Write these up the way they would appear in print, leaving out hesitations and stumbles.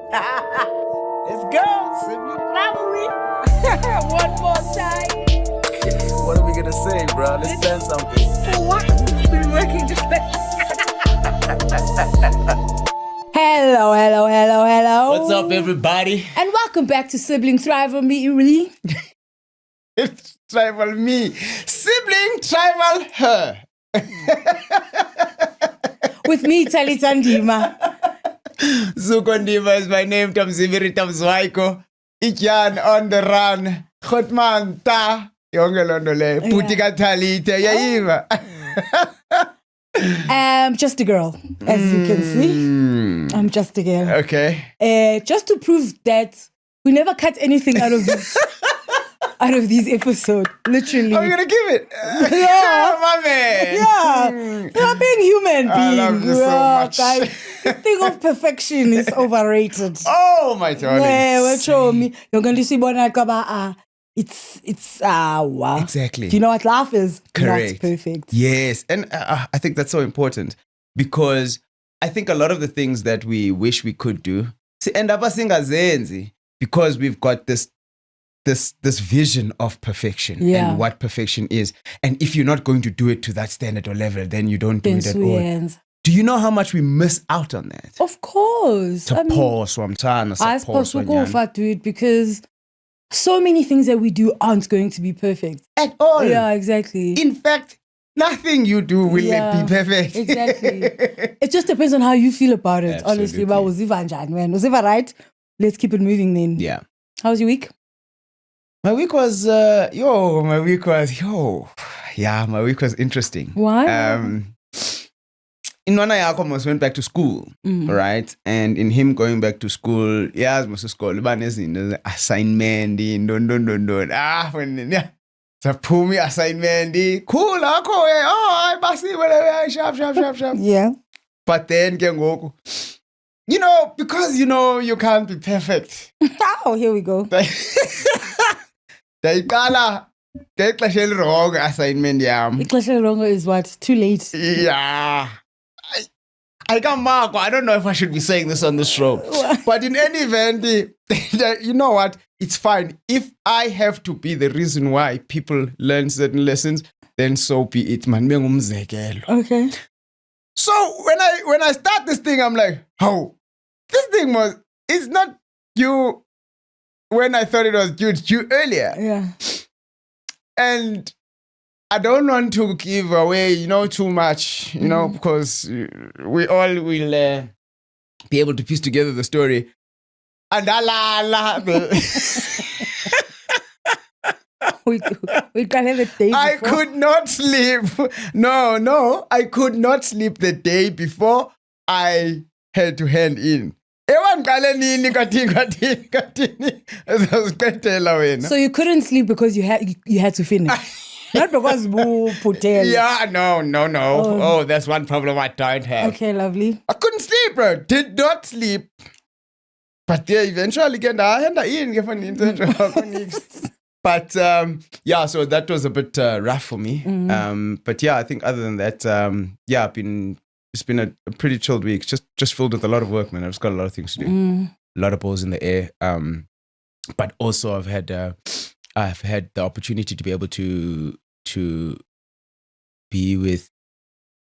Let's go, Sibling Rivalry. One more time. What are we gonna say, bro? Let's plan something. For what? We've been working just Hello. What's up, everybody? And welcome back to Sibling Rivalry. It's tribal me. Sibling tribal her. With me, Talita Ndima. Zukondima is my name. Tamziviri Tamzwaiko. Ikyan on the run. Khotman ta. Yongelondole. Putika Talita. Yaiva. I'm just a girl, as you can see. I'm just a girl. Okay. Just to prove that we never cut anything out of this. Out of these episodes, literally. Oh, you're gonna give it? Yeah, my man. Yeah, you're being human being. I love you so much. Guys, the thing of perfection is overrated. Oh my darling. Yeah, well, show me. You're going to see it's wow. Exactly. Do you know what laugh is? Correct. Not perfect. Yes, and I think that's so important because I think a lot of the things that we wish we could do, end up singazenzi because we've got this vision of perfection and what perfection is. And if you're not going to do it to that standard or level, then you don't do it at all. Do you know how much we miss out on that? Of course. I suppose to do it because so many things that we do aren't going to be perfect. At all. Yeah, exactly. In fact, nothing you do will be perfect. Exactly. It just depends on how you feel about it. Absolutely. Honestly, but was Ziva right? Let's keep it moving then. Yeah. How was your week? My week was my week was interesting. Why? Inwana yako almost went back to school, right? And in him going back to school, must school, assignment, when assignment, cool, I sharp. Yeah. But then because you can't be perfect. Oh, here we go. Daikala wrong assignment yam. Ixesha wrong is what? Too late. Yeah. I can't mark. I don't know if I should be saying this on the show. But in any event, you know what? It's fine. If I have to be the reason why people learn certain lessons, then so be it, man. Okay. So when I start this thing, I'm like, oh, this thing it's not due when I thought it was due earlier. Yeah. And I don't want to give away, too much, because we all will be able to piece together the story. And we can have a day before. I could not sleep. No, I could not sleep the day before I had to hand in. So you couldn't sleep because you had to finish. Not because Putel. Yeah, no. Oh, that's one problem I don't have. Okay, lovely. I couldn't sleep, bro. Did not sleep. But eventually But so that was a bit rough for me. But I think other than that, it's been a pretty chilled week. Just filled with a lot of work, man. I've just got a lot of things to do. A lot of balls in the air. But also I've had the opportunity to be able to be with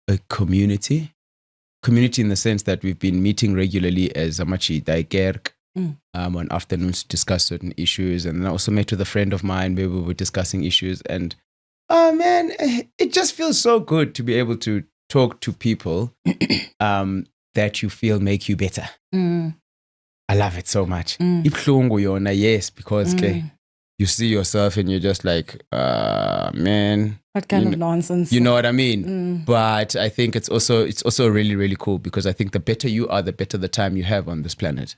a community in the sense that we've been meeting regularly as Amachi Daikerk on afternoons to discuss certain issues. And then I also met with a friend of mine where we were discussing issues. And man, it just feels so good to be able to talk to people that you feel make you better. I love it so much. Yes, because you see yourself and you're just like, man. What kind of nonsense? You know what I mean? But I think it's also really, really cool because I think the better you are, the better the time you have on this planet.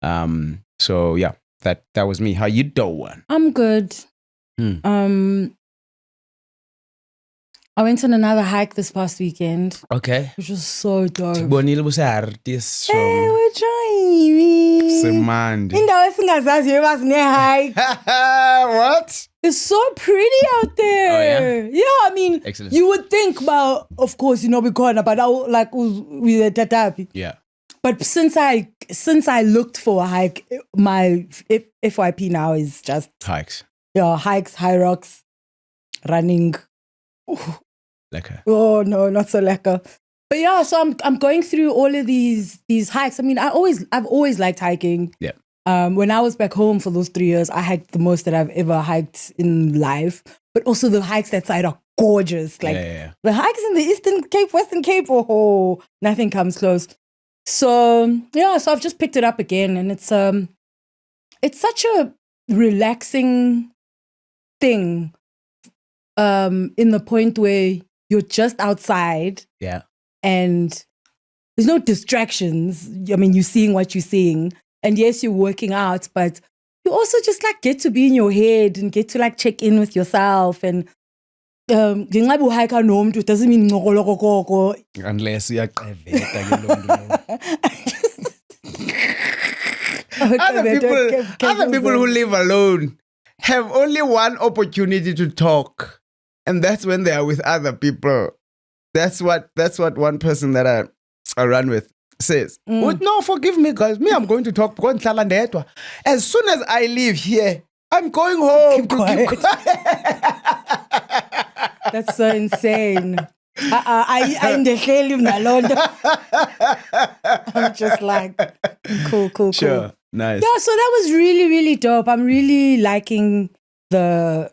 So yeah, that was me. How you doing? I'm good. I went on another hike this past weekend. Okay. Which was so dope. Hey, we're trying. Semandi. Hike. What? It's so pretty out there. Oh, yeah? I mean, excellent. You would think about, of course, we call it, but with the Tatapi. Yeah. But since I looked for a hike, my FYP now is just Hikes. Yeah, hikes, high rocks, running. Lekker. Oh no, not so lekker. But yeah, so I'm going through all of these hikes. I mean, I've always liked hiking. Yeah. When I was back home for those 3 years, I hiked the most that I've ever hiked in life. But also the hikes that side are gorgeous. Like the hikes in the Eastern Cape, Western Cape, nothing comes close. So yeah, so I've just picked it up again, and it's such a relaxing thing. In the point where you're just outside. Yeah. And there's no distractions. I mean, you're seeing what you're seeing. And yes, you're working out, but you also just like get to be in your head and get to like check in with yourself. And it doesn't mean unless you are other people who live alone have only one opportunity to talk, and that's when they are with other people. That's what one person that I run with says. No, forgive me, guys. Me, I'm going to talk. As soon as I leave here, I'm going home. Keep quiet. That's so insane. I'm just like, cool. Sure, nice. Yeah, so that was really, really dope. I'm really liking the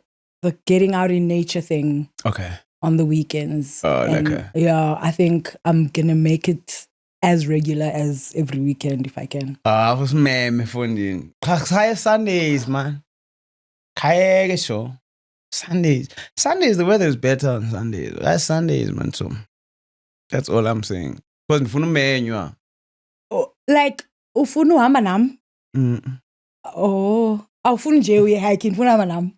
getting out in nature thing. Okay. On the weekends. Oh, okay. Yeah, I think I'm gonna make it as regular as every weekend if I can. I was funding. Sundays, man. Show. Sundays, the weather is better on Sundays. That's Sundays, man. So that's all I'm saying. Because like ufuna uhamba nam? Oh, awufuni nje uye hiking, ufuna uhamba nam?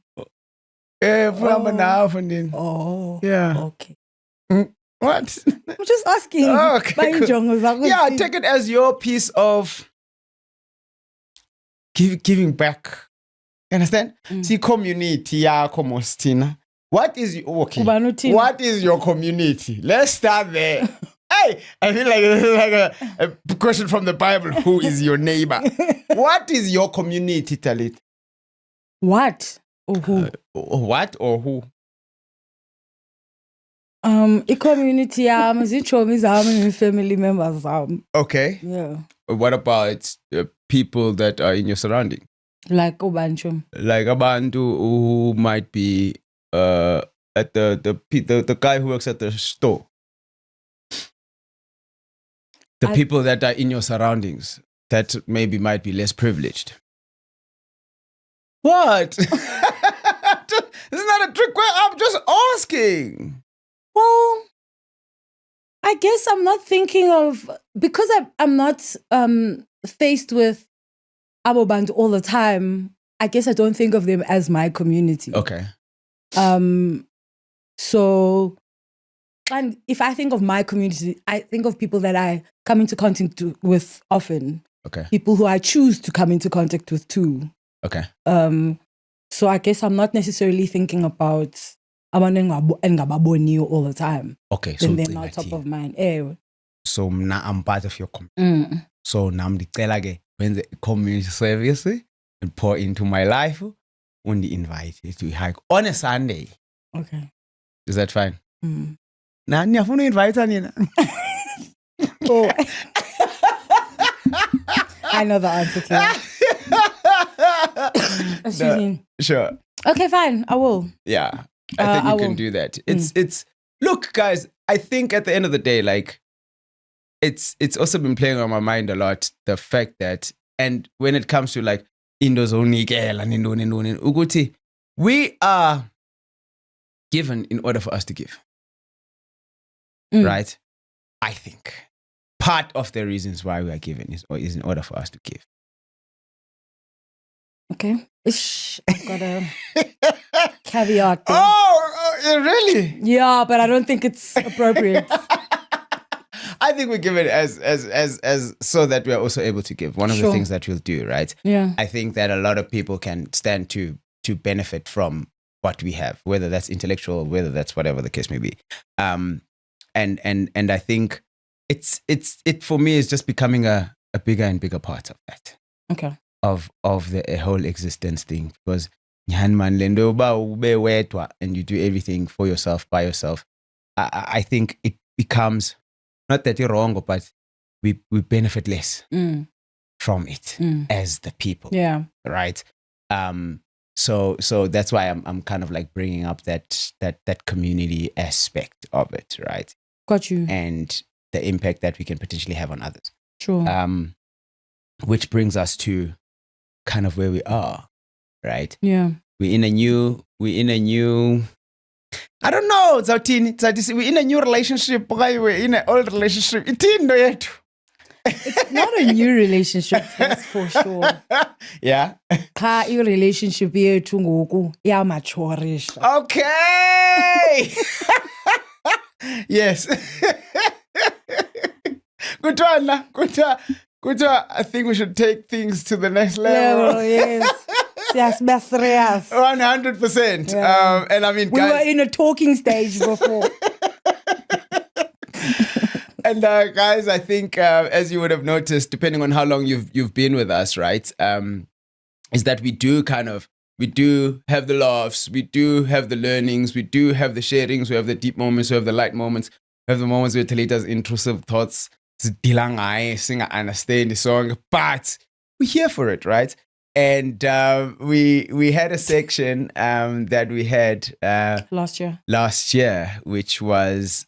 Funding. Oh, yeah. Okay. What? I'm just asking. Oh, okay. Yeah, take it as your piece of giving back. You understand? See, community, Mostina. What is your community? Let's start there. Hey, I feel like this is like a question from the Bible. Who is your neighbor? What is your community, Talit? What or who? What or who? A community is family members. Okay. Yeah. What about people that are in your surrounding? Like Obanchum. Like Abantu who might be at the guy who works at the store. The people that are in your surroundings that maybe might be less privileged. What? This is not a trick question. I'm just asking. Well, I guess I'm not thinking of, because I'm not faced with Avbob all the time. I guess I don't think of them as my community. Okay. So, and if I think of my community, I think of people that I come into contact with often. Okay. People who I choose to come into contact with too. Okay. So I guess I'm not necessarily thinking about Ngababoni all the time. Okay. So they're not top of mind. So now I'm part of your community. So now I'm the when the community service and pour into my life, only invite you to hike on a Sunday. Okay. Is that fine? Now I'm going to invite you. Oh. I know the answer to that. Excuse me. Sure. Okay, fine. I will. Yeah. I think you can do that. It's look, guys, I think at the end of the day, like it's also been playing on my mind a lot, the fact that, and when it comes to like Indo's only Uguti, we are given in order for us to give. Right? I think part of the reasons why we are given is in order for us to give. Okay. I've got a caveat there. Oh, really? Yeah, but I don't think it's appropriate. I think we give it as so that we are also able to give. One of the things that we'll do, right? Yeah. I think that a lot of people can stand to benefit from what we have, whether that's intellectual, whether that's whatever the case may be. And I think it for me is just becoming a bigger and bigger part of that. Okay. Of the whole existence thing, because and you do everything for yourself, by yourself. I think it becomes, not that you're wrong, but we benefit less from it as the people. Yeah. Right. So that's why I'm kind of like bringing up that community aspect of it, right? Got you. And the impact that we can potentially have on others. Sure. Which brings us to kind of where we are, right? Yeah. We're in a new I don't know, it's we're in a new relationship, we're in an old relationship. It's not a new relationship, that's for sure. Yeah. Ka your relationship yethu ngoku iyamaturisha. Okay. Yes. Good one. I think we should take things to the next level. Yes. Yes, 100%. Yeah. And I mean, we guys, were in a talking stage before. And guys, I think as you would have noticed, depending on how long you've been with us, right, is that we do have the laughs, we do have the learnings, we do have the sharings, we have the deep moments, we have the light moments, we have the moments where Talita's intrusive thoughts, sing, understand the song, but we're here for it, right? And we had a section that we had last year, which was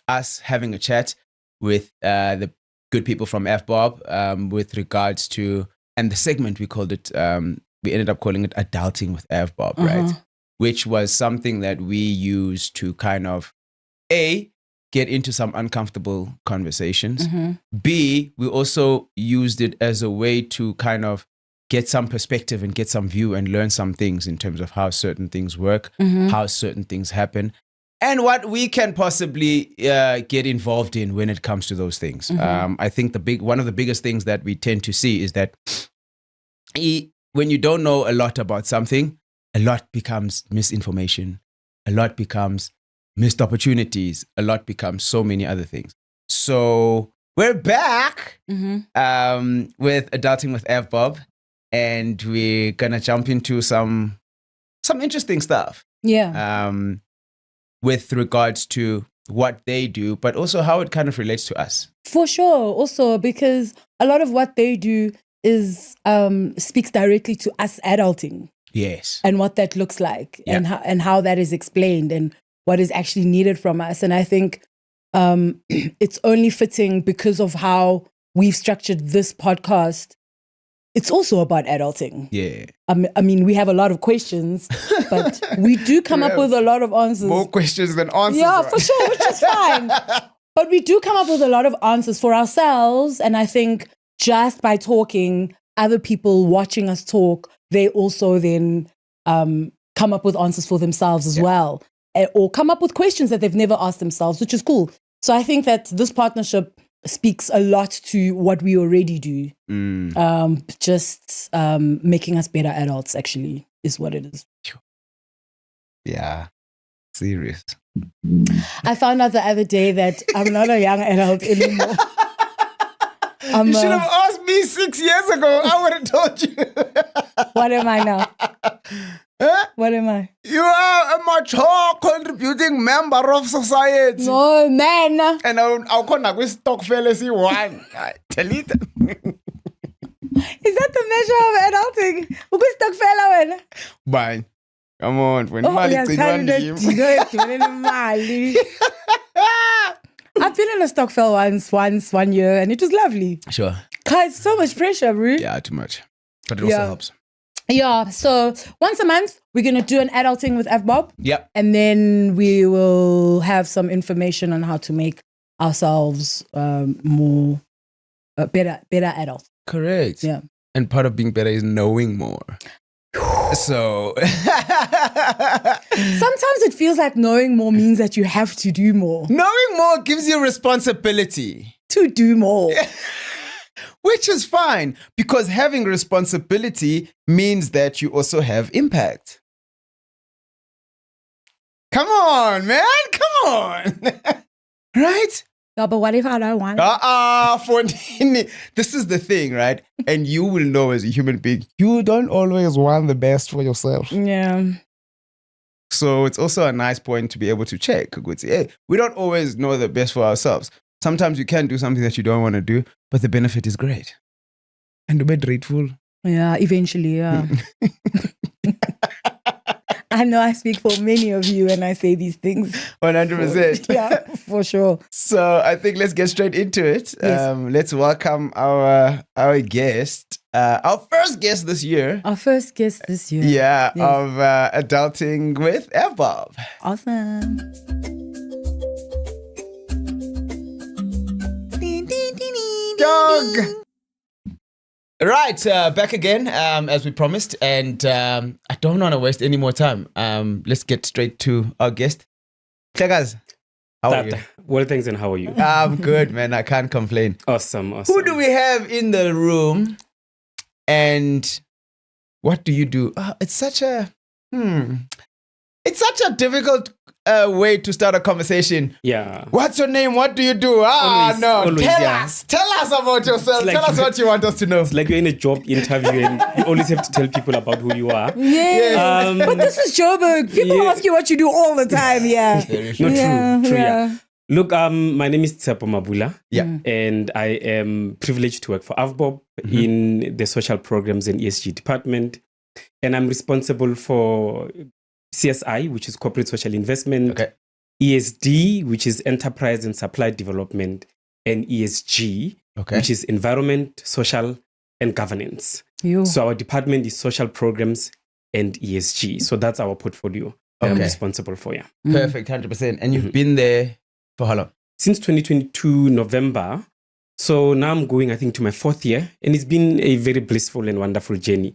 us having a chat with the good people from Avbob with regards to, and the segment we called it, we ended up calling it Adulting with Avbob, right? Which was something that we used to kind of get into some uncomfortable conversations. B, we also used it as a way to kind of get some perspective and get some view and learn some things in terms of how certain things work, how certain things happen, and what we can possibly get involved in when it comes to those things. I think one of the biggest things that we tend to see is that when you don't know a lot about something, a lot becomes misinformation, a lot becomes missed opportunities, a lot becomes so many other things. So we're back with Adulting with Avbob, and we're gonna jump into some interesting stuff. Yeah. With regards to what they do, but also how it kind of relates to us. For sure. Also, because a lot of what they do is speaks directly to us adulting. Yes. And what that looks like, and how that is explained, and what is actually needed from us. And I think it's only fitting because of how we've structured this podcast. It's also about adulting. Yeah. I mean, we have a lot of questions, but we do come up with a lot of answers. More questions than answers. Yeah, for sure, which is fine. But we do come up with a lot of answers for ourselves. And I think just by talking, other people watching us talk, they also then come up with answers for themselves as well. Or come up with questions that they've never asked themselves, which is cool. So I think that this partnership speaks a lot to what we already do. Just making us better adults, actually, is what it is. Yeah. Serious. I found out the other day that I'm not a young adult anymore. You should have asked me 6 years ago. I would have told you. What am I now? Huh? What am I? You are a mature, contributing member of society. No, man. And I'll call now with stokvel as you want. Tell it. Is that the measure of adulting? Because stokvel when? Bye. Come on. When I've been in a stokvel once 1 year, and it was lovely. Sure. Cause so much pressure, bro. Yeah, too much. But it also helps. Yeah, so once a month, we're going to do an adulting with Avbob. Yep. And then we will have some information on how to make ourselves more better adults. Correct. Yeah. And part of being better is knowing more. So sometimes it feels like knowing more means that you have to do more. Knowing more gives you responsibility. To do more. Which is fine, because having responsibility means that you also have impact. Come on, man. Come on. Right? Yeah, but what if I don't want it? Fontini. This is the thing, right? And you will know as a human being, you don't always want the best for yourself. Yeah. So it's also a nice point to be able to check. Hey, we don't always know the best for ourselves. Sometimes you can do something that you don't want to do, but the benefit is great. And we're grateful. Yeah, eventually, yeah. I know I speak for many of you when I say these things. 100%. Yeah, for sure. So I think let's get straight into it. Yes. Let's welcome our guest, our first guest this year. Our first guest this year. Yeah, Yes. of Adulting with Avbob. Awesome. Dog. Right, back again as we promised, and I don't want to waste any more time. Let's get straight to our guest. Klegas, how are you? Well, thanks, and how are you? I'm good, man. I can't complain. Awesome. Who do we have in the room, and what do you do? It's such a difficult way to start a conversation. Yeah. What's your name? What do you do? Always, Tell us about yourself. Like Tell us what you want us to know. It's like you're in a job interview and you always have to tell people about who you are. Yes. But this is Joburg. People ask you what you do all the time. Yeah. No, true. Yeah. Look, my name is Tsepo Mabula. Yeah. And I am privileged to work for Avbob in the social programs and ESG department. And I'm responsible for CSI, which is corporate social investment, ESD, which is enterprise and supply development, and ESG, which is environment, social, and governance. So our department is social programs and ESG. So that's our portfolio that I'm responsible for. Yeah. Perfect, 100%. And you've been there for how long? Since 2022 November. So now I'm going, I think, to my 4th year, and it's been a very blissful and wonderful journey,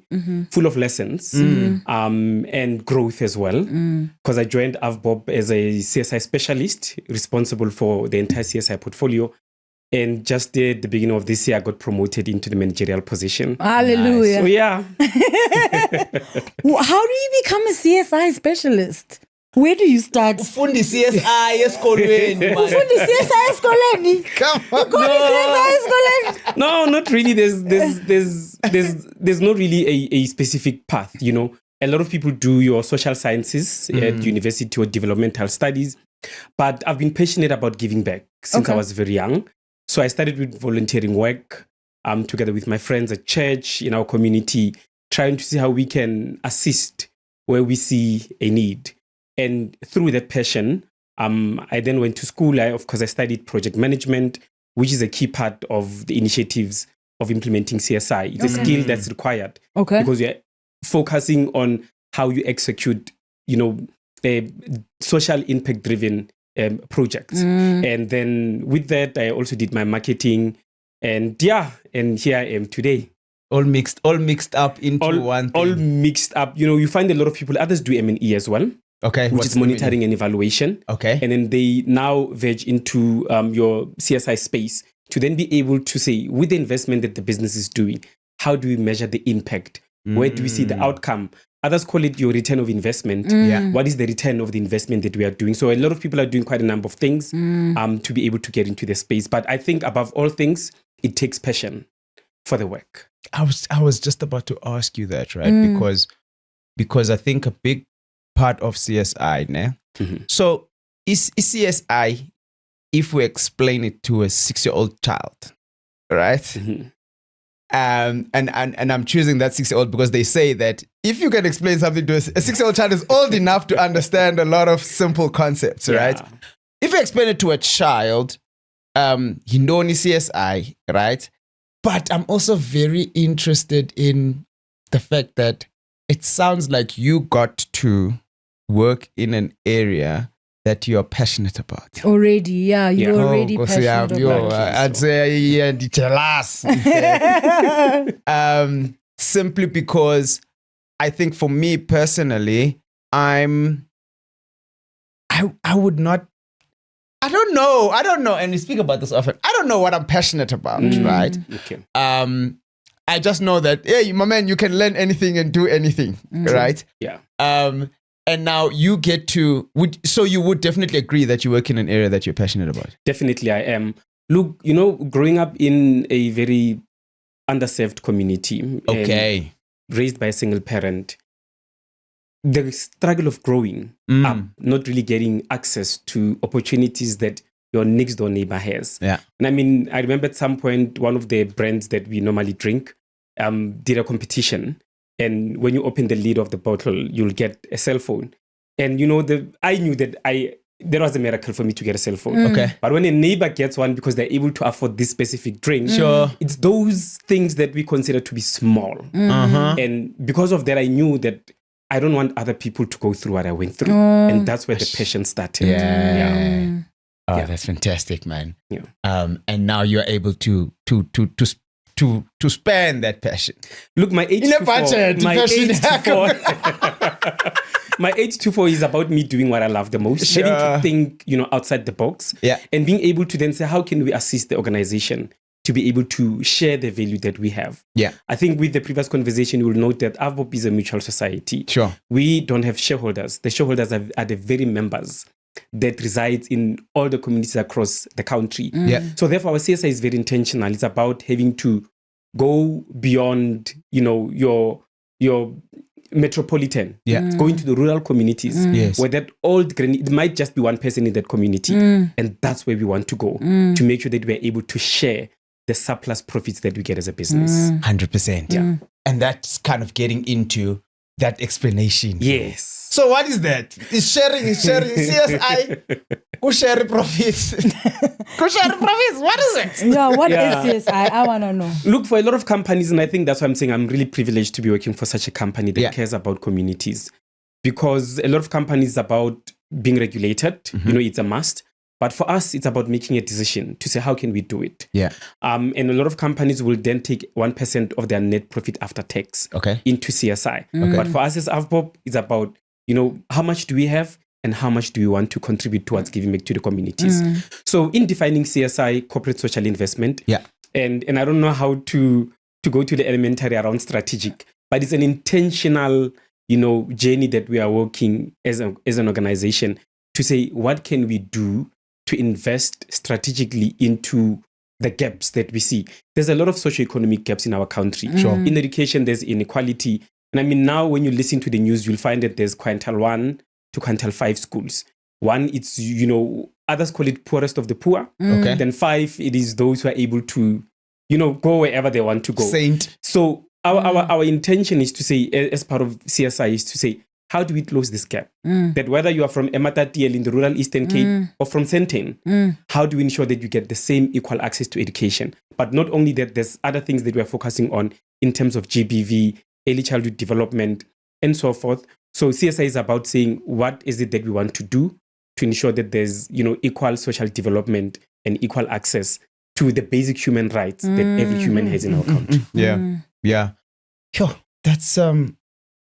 full of lessons and growth as well. Because I joined Avbob as a CSI specialist, responsible for the entire CSI portfolio. And just at the beginning of this year, I got promoted into the managerial position. Hallelujah. So yeah. How do you become a CSI specialist? Where do you start? Ufundi CSI esikolweni. Ufundi CSI esikolweni. Come on. CSI esikolweni. No, not really. There's not really a specific path, you know. A lot of people do your social sciences at university or developmental studies, but I've been passionate about giving back since I was very young. So I started with volunteering work together with my friends at church, in our community, trying to see how we can assist where we see a need. And through that passion, I then went to school. Of course, I studied project management, which is a key part of the initiatives of implementing CSI. It's a skill that's required because you're focusing on how you execute, you know, social impact-driven projects. And then with that, I also did my marketing, and here I am today. All mixed up into one thing. All mixed up. You know, you find a lot of people, others do M&E as well. Which is monitoring and evaluation. And then they now verge into your CSI space to then be able to say, with the investment that the business is doing, how do we measure the impact? Where do we see the outcome? Others call it your return of investment. What is the return of the investment that we are doing? So a lot of people are doing quite a number of things to be able to get into the space. But I think above all things, it takes passion for the work. I was just about to ask you that, right? Because I think a big part of CSI, ne? So is CSI, if we explain it to a 6-year-old child, right? And I'm choosing that 6-year-old because they say that if you can explain something to a 6-year-old child is old enough to understand a lot of simple concepts, right? If you explain it to a child, you know only CSI, right? But I'm also very interested in the fact that it sounds like you got to work in an area that you're passionate about. Already, yeah. You're already passionate about it. I'd say, tell us. Simply because I think for me personally, I would not, I don't know, and we speak about this often. I don't know what I'm passionate about, right? I just know that, hey, my man, you can learn anything and do anything, right? Yeah. And now you get to, so you would definitely agree that you work in an area that you're passionate about? Definitely I am. Look, growing up in a very underserved community, raised by a single parent, the struggle of growing up, not really getting access to opportunities that your next door neighbor has. Yeah. And I mean, I remember at some point, one of the brands that we normally drink did a competition. And when you open the lid of the bottle, you'll get a cell phone. And I knew that there was a miracle for me to get a cell phone. Okay. But when a neighbor gets one because they're able to afford this specific drink, sure, it's those things that we consider to be small. And because of that, I knew that I don't want other people to go through what I went through. And that's where the passion started. Yeah. Oh, that's fantastic, man. Yeah. And now you're able to spend that passion. Look, my age in a budget, my 824 is about me doing what I love the most, having to think, outside the box, and being able to then say, how can we assist the organization to be able to share the value that we have? Yeah, I think with the previous conversation, you will note that Avbob is a mutual society. Sure, we don't have shareholders. The shareholders are the very members that resides in all the communities across the country. Yeah. So therefore, our CSI is very intentional. It's about having to go beyond, your metropolitan. Yeah. Going to the rural communities. Yes. Where that it might just be one person in that community. And that's where we want to go to make sure that we're able to share the surplus profits that we get as a business. 100%. Yeah. And that's kind of getting into that explanation. Yes. So what is that? Is sharing CSI? Who share profits? Who share profits? What is it? Yeah, what is CSI? I want to know. Look, for a lot of companies, and I think that's why I'm saying I'm really privileged to be working for such a company that cares about communities. Because a lot of companies about being regulated, it's a must. But for us, it's about making a decision to say, how can we do it? Yeah. And a lot of companies will then take 1% of their net profit after tax into CSI. But for us as Avbob, it's about, how much do we have and how much do we want to contribute towards giving back to the communities? So in defining CSI, corporate social investment, and I don't know how to go to the elementary around strategic, but it's an intentional, journey that we are working as an organization to say, what can we do to invest strategically into the gaps that we see? There's a lot of socioeconomic gaps in our country. In education, there's inequality. And I mean, now when you listen to the news, you'll find that there's quintile 1 to quintile 5 schools. 1, it's, others call it poorest of the poor. Then 5, it is those who are able to, go wherever they want to go. Saint. So our intention is to say, as part of CSI, is to say, how do we close this gap? That whether you are from Ematatiel in the rural Eastern Cape or from Sandton, how do we ensure that you get the same equal access to education? But not only that, there's other things that we are focusing on in terms of GBV, early childhood development, and so forth. So CSI is about saying, what is it that we want to do to ensure that there's, equal social development and equal access to the basic human rights that every human has in our country. Yeah. Yo, that's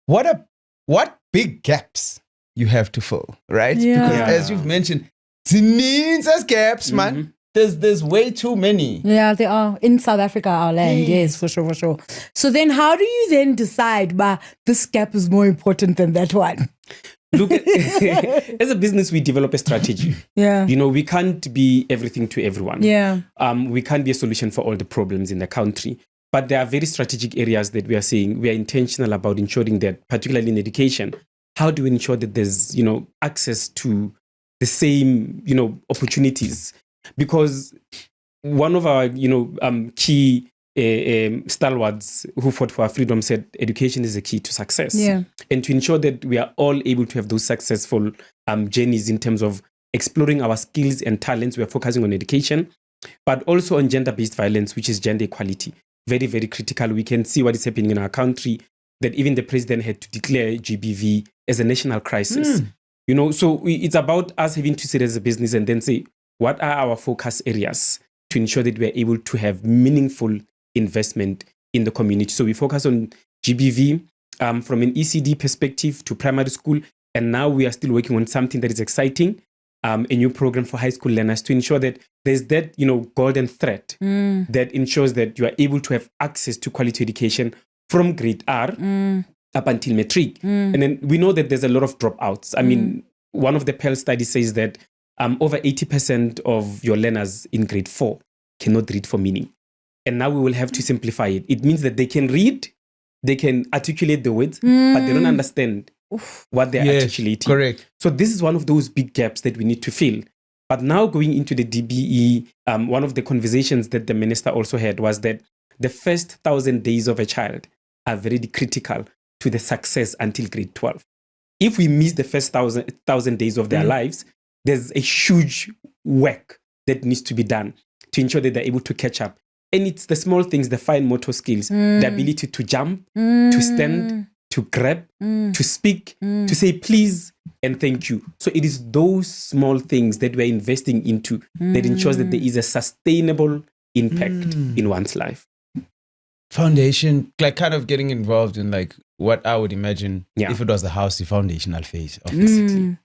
what big gaps you have to fill, right? Because as you've mentioned, the needs as gaps, man. There's way too many. Yeah, they are in South Africa, our land. Yes, for sure. So then how do you then decide, this gap is more important than that one? Look, as a business, we develop a strategy. Yeah. We can't be everything to everyone. Yeah. We can't be a solution for all the problems in the country. But there are very strategic areas that we are saying we are intentional about ensuring that, particularly in education, how do we ensure that there's, access to the same, opportunities? Because one of our, key stalwarts who fought for our freedom said education is the key to success. Yeah. And to ensure that we are all able to have those successful journeys in terms of exploring our skills and talents, we are focusing on education, but also on gender-based violence, which is gender equality. Very, very critical. We can see what is happening in our country, that even the president had to declare GBV as a national crisis. So it's about us having to sit as a business and then say, what are our focus areas to ensure that we're able to have meaningful investment in the community? So we focus on GBV from an ECD perspective to primary school. And now we are still working on something that is exciting, a new program for high school learners to ensure that there's that, golden thread that ensures that you are able to have access to quality education from grade R up until matric. And then we know that there's a lot of dropouts. I mean, one of the Pell studies says that over 80% of your learners in grade 4 cannot read for meaning. And now we will have to simplify it. It means that they can read, they can articulate the words, but they don't understand what they're articulating. Correct. So this is one of those big gaps that we need to fill. But now going into the DBE, one of the conversations that the minister also had was that the first 1,000 days of a child are very critical to the success until grade 12. If we miss the first 1,000 days of their lives, there's a huge work that needs to be done to ensure that they're able to catch up. And it's the small things, the fine motor skills, the ability to jump, to stand, to grab, to speak, to say please and thank you. So it is those small things that we're investing into that ensures that there is a sustainable impact in one's life. Foundation, like kind of getting involved in like what I would imagine if it was the house, the foundational phase of the city.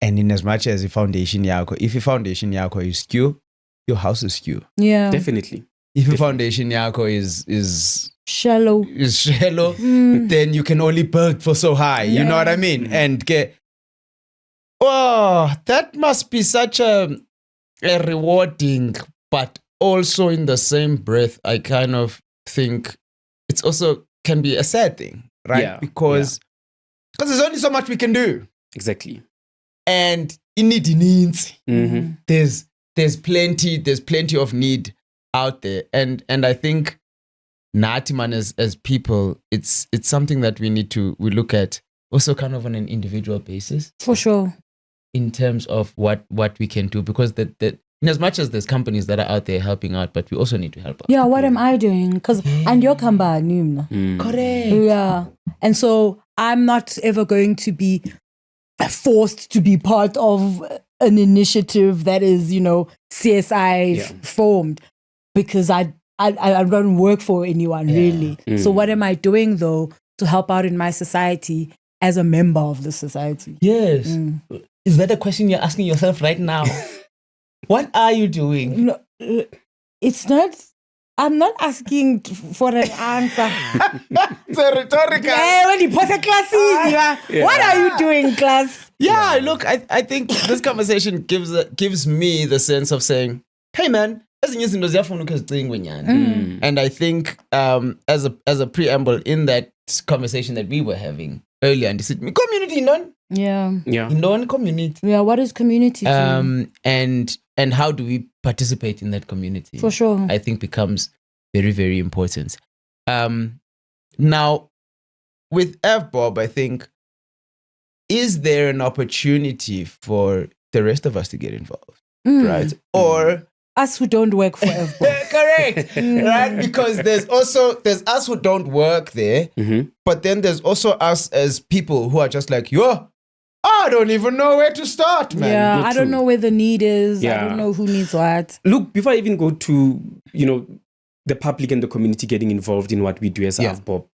And in as much as the foundation yako, if your foundation yako is skew, your house is skew. Yeah. Definitely. If your foundation yako is shallow, then you can only build for so high. You know what I mean? And that must be such a rewarding, but also in the same breath, I kind of think it's also can be a sad thing, right? Yeah. Because there's only so much we can do. Exactly. And in needs, there's plenty of need out there. And I think Natiman as people, it's something that we look at also kind of on an individual basis. For sure. In terms of what we can do, because that in as much as there's companies that are out there helping out, but we also need to help out. Yeah, what am I doing? Because and your kamba correct. Yeah. And so I'm not ever going to be forced to be part of an initiative that is, CSI formed, because I don't work for anyone really. So what am I doing though to help out in my society as a member of the society? Yes. Is that a question you're asking yourself right now? What are you doing? No, it's not. I'm not asking for an answer. It's a rhetorical. Yeah, when you put a class in, what are you doing, class? Yeah, look, I think this conversation gives me the sense of saying, hey man, and I think as a preamble in that conversation that we were having earlier, and this is community, community. Yeah, what is community? And how do we participate in that community? For sure. I think becomes very, very important. Now, with Avbob, I think, is there an opportunity for the rest of us to get involved? Right? Or us who don't work for Avbob. Correct. Right? Because there's us who don't work there, but then there's also us as people who are just like, I don't even know where to start, man. Yeah, I don't know where the need is. Yeah. I don't know who needs what. Look, before I even go to, the public and the community getting involved in what we do as Avbob,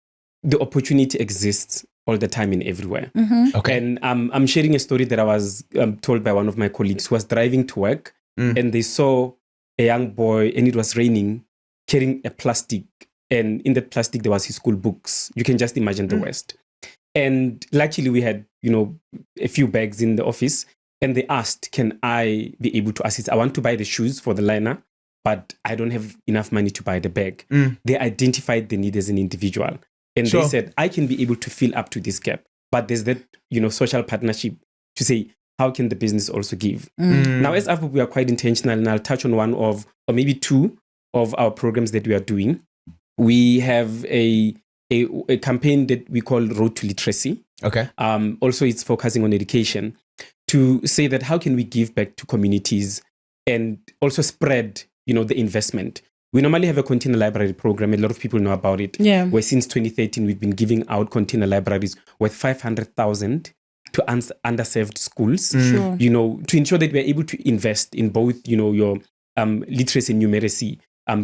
the opportunity exists all the time and everywhere. Okay. And I'm sharing a story that I was told by one of my colleagues who was driving to work and they saw a young boy, and it was raining, carrying a plastic. And in that plastic, there was his school books. You can just imagine the West. And luckily we had, a few bags in the office, and they asked, can I be able to assist? I want to buy the shoes for the liner, but I don't have enough money to buy the bag. They identified the need as an individual. And they said, I can be able to fill up to this gap. But there's that, social partnership to say, how can the business also give? Now, as Avbob, we are quite intentional, and I'll touch on one of, or maybe two of our programs that we are doing. We have a campaign that we call Road to Literacy. Okay. Also, it's focusing on education to say that how can we give back to communities and also spread, the investment. We normally have a container library program. A lot of people know about it. Yeah. Where since 2013, we've been giving out container libraries worth 500,000 to underserved schools. Sure. To ensure that we're able to invest in both, your literacy and numeracy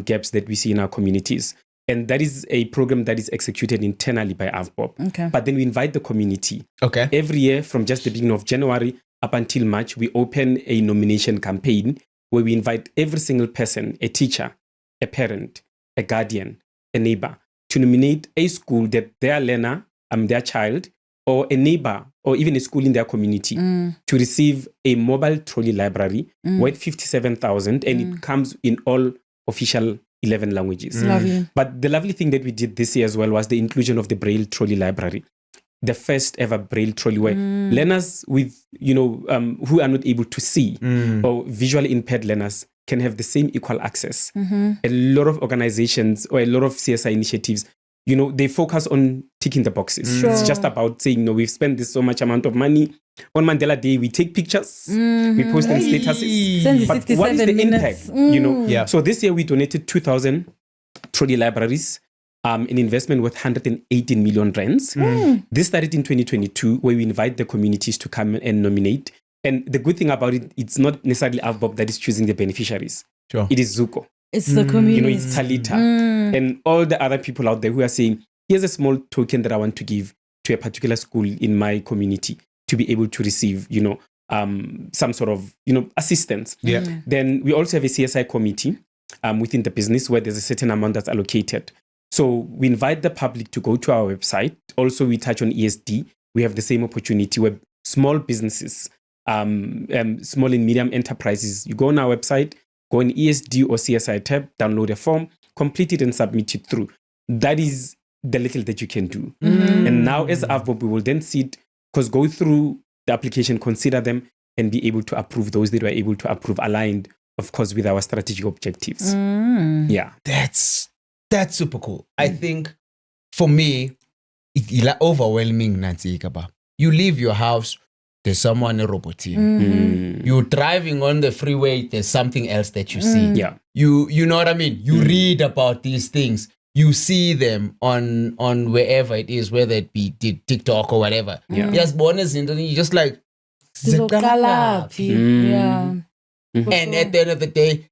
gaps that we see in our communities. And that is a program that is executed internally by Avbob. Okay. But then we invite the community. Okay. Every year from just the beginning of January up until March, we open a nomination campaign where we invite every single person, a teacher, a parent, a guardian, a neighbor, to nominate a school that their learner their child or a neighbor or even a school in their community to receive a mobile trolley library worth 57,000, and it comes in all official 11 languages. Lovely. But the lovely thing that we did this year as well was the inclusion of the Braille trolley library, the first ever Braille trolley where learners with, who are not able to see or visually impaired learners can have the same equal access. A lot of organizations or a lot of CSI initiatives, they focus on ticking the boxes. Sure. It's just about saying, no, we've spent this so much amount of money. On Mandela Day, we take pictures, we post in statuses. But what is the impact? So this year we donated 2,000 trolley libraries, an investment worth 118 million rands. This started in 2022, where we invite the communities to come and nominate. And the good thing about it, it's not necessarily Avbob that is choosing the beneficiaries. Sure. It is Zuko. It's the community. It's Talita and all the other people out there who are saying, here's a small token that I want to give to a particular school in my community to be able to receive, some sort of, assistance. Yeah. Then we also have a CSI committee within the business where there's a certain amount that's allocated. So we invite the public to go to our website. Also, we touch on ESD. We have the same opportunity where small businesses, small and medium enterprises, you go on our website, go on ESD or CSI tab, download a form, complete it and submit it through. That is the little that you can do. And now as Avbob, we will then sit, because go through the application, consider them and be able to approve those that we're able to approve aligned, of course, with our strategic objectives. Yeah. That's super cool. I think for me, it's overwhelming, Nancy Ikaba. You leave your house, there's someone roboting. You're driving on the freeway, there's something else that you see. Yeah. You know what I mean? You read about these things. You see them on wherever it is, whether it be TikTok or whatever. Yeah. Yes, bonus, and you're just like, Yeah. And at the end of the day,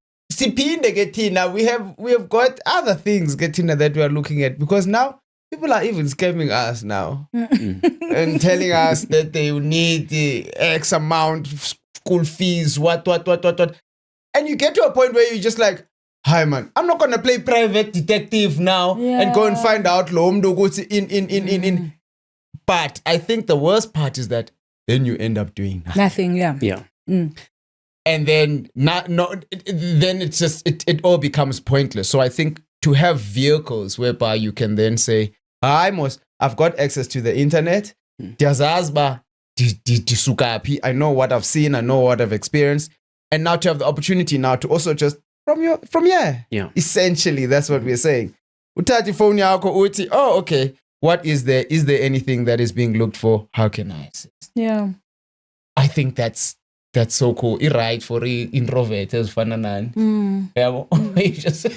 now we have got other things that we are looking at, because now people are even scamming us now and telling us that they need the X amount of school fees, what. And you get to a point where you're just like, hi man, I'm not gonna play private detective now and go and find out Lomdo goes in. But I think the worst part is that then you end up doing nothing. And then then it's just it all becomes pointless. So I think to have vehicles whereby you can then say, I've got access to the internet. I know what I've seen, I know what I've experienced. And now to have the opportunity now to also just from here. Yeah. Essentially, that's what we're saying. Utati phone yako uti, oh, okay. What is there? Is there anything that is being looked for? How can I assist? Yeah. I think that's so cool. It's right for introverts, fananan. You just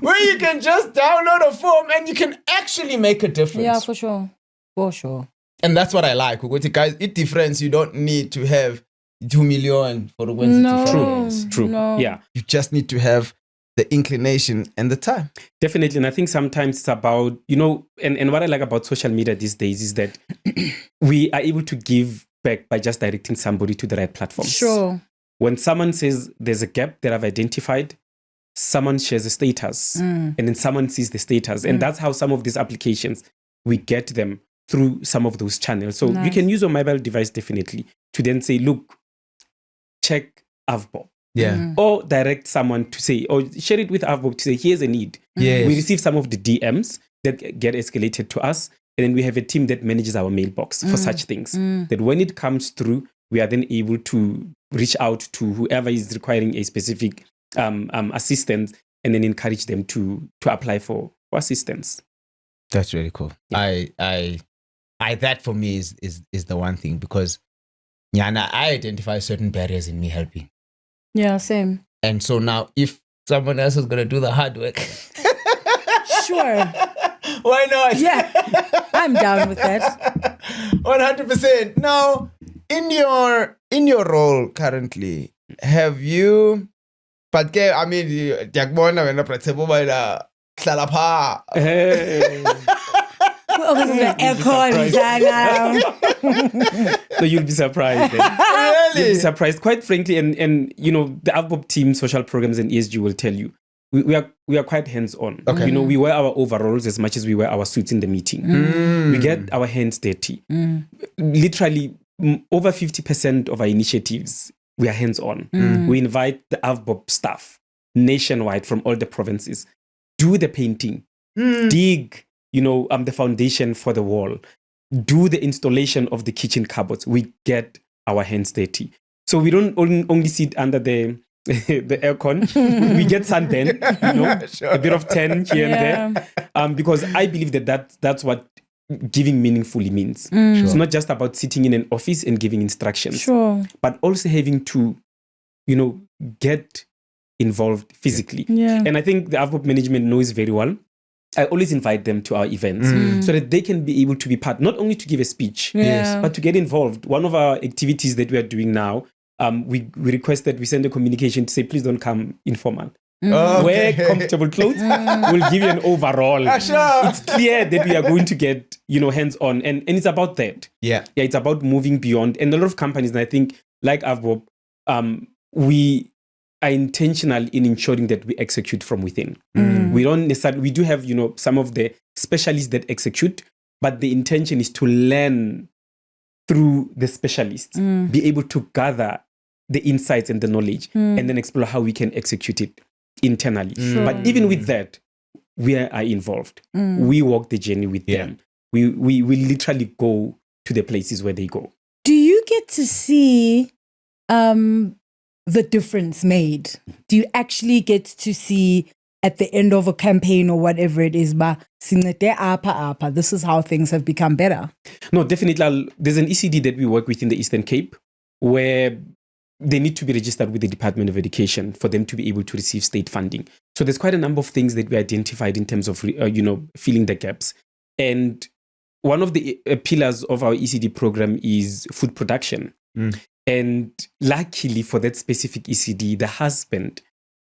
where you can just download a form and you can actually make a difference. Yeah, for sure. For sure. And that's what I like. Guys, it difference. You don't need to have 2 million for the True. No. Yeah. You just need to have the inclination and the time. Definitely. And I think sometimes it's about, and what I like about social media these days is that we are able to give back by just directing somebody to the right platforms. Sure. When someone says there's a gap that I've identified, someone shares a status and then someone sees the status. And that's how some of these applications, we get them through some of those channels. So you can use your mobile device definitely to then say, look, check Avbob. Yeah. Or direct someone to say, or share it with Avbob to say, here's a need. Yes. We receive some of the DMs that get escalated to us. And then we have a team that manages our mailbox for such things. That when it comes through, we are then able to reach out to whoever is requiring a specific assistance and then encourage them to apply for assistance. That's really cool. Yeah. I that for me is the one thing, because I identify certain barriers in me helping. Yeah, same. And so now if someone else is going to do the hard work. Sure. Why not? Yeah, I'm down with that. 100%. Now, in your role currently, have you? But I mean, yakubona wena prathebo bayila hlala pha. So you'll be surprised. Really? You'll be surprised. Quite frankly, and the Avbob team, social programs and ESG will tell you, we are quite hands-on. Okay. You know, we wear our overalls as much as we wear our suits in the meeting. We get our hands dirty. Literally, over 50% of our initiatives, we are hands-on. We invite the Avbob staff nationwide from all the provinces, do the painting, dig, the foundation for the wall, do the installation of the kitchen cupboards. We get our hands dirty. So we don't only sit under the aircon. We get sunburn, Sure. a bit of tan here and there. Because I believe that's what giving meaningfully means. It's not just about sitting in an office and giving instructions, but also having to, get involved physically. And I think the Avbob management knows very well. I always invite them to our events so that they can be able to be part, not only to give a speech, but to get involved. One of our activities that we are doing now, we request that we send a communication to say, please don't come informal. Wear comfortable clothes. We'll give you an overall. It's clear that we are going to get, hands-on. And it's about that. Yeah, it's about moving beyond. And a lot of companies, and I think like Avbob, we are intentional in ensuring that we execute from within. We don't necessarily, we do have, some of the specialists that execute, but the intention is to learn through the specialists, be able to gather the insights and the knowledge, and then explore how we can execute it internally. But even with that, we are involved. We walk the journey with them. We literally go to the places where they go. Do you get to see the difference made? Do you actually get to see at the end of a campaign or whatever it is, this is how things have become better? No, definitely. There's an ECD that we work with in the Eastern Cape where they need to be registered with the Department of Education for them to be able to receive state funding. So there's quite a number of things that we identified in terms of, filling the gaps. And one of the pillars of our ECD program is food production. And luckily for that specific ECD, the husband